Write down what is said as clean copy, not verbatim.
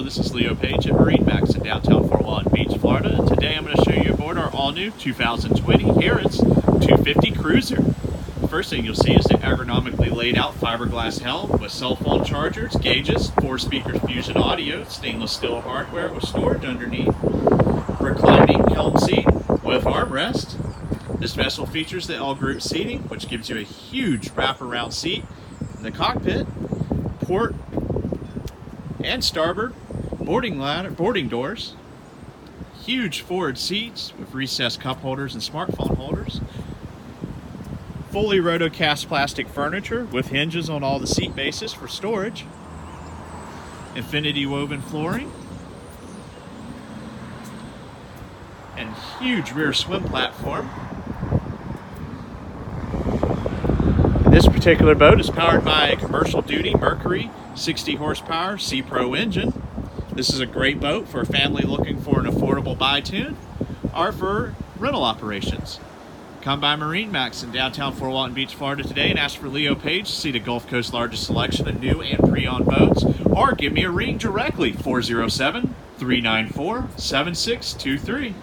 this is Leo Page at MarineMax in downtown Fort Walton Beach, Florida. And today I'm going to show you aboard our all-new 2020 Harris 250 Cruiser. The first thing you'll see is the ergonomically laid out fiberglass helm with cell phone chargers, gauges, 4-speaker fusion audio, stainless steel hardware with storage underneath, reclining helm seat with armrest. This vessel features the L-group seating, which gives you a huge wraparound seat in the cockpit, port and starboard boarding doors, huge forward seats with recessed cup holders and smartphone holders, fully rotocast plastic furniture with hinges on all the seat bases for storage, infinity woven flooring, and huge rear swim platform. This particular boat is powered by a commercial duty Mercury 60 horsepower C-Pro engine. This is a great boat for a family looking for an affordable buy-tune or for rental operations. Come by MarineMax in downtown Fort Walton Beach, Florida today and ask for Leo Page to see the Gulf Coast's largest selection of new and pre-owned boats, or give me a ring directly, 407-394-7623.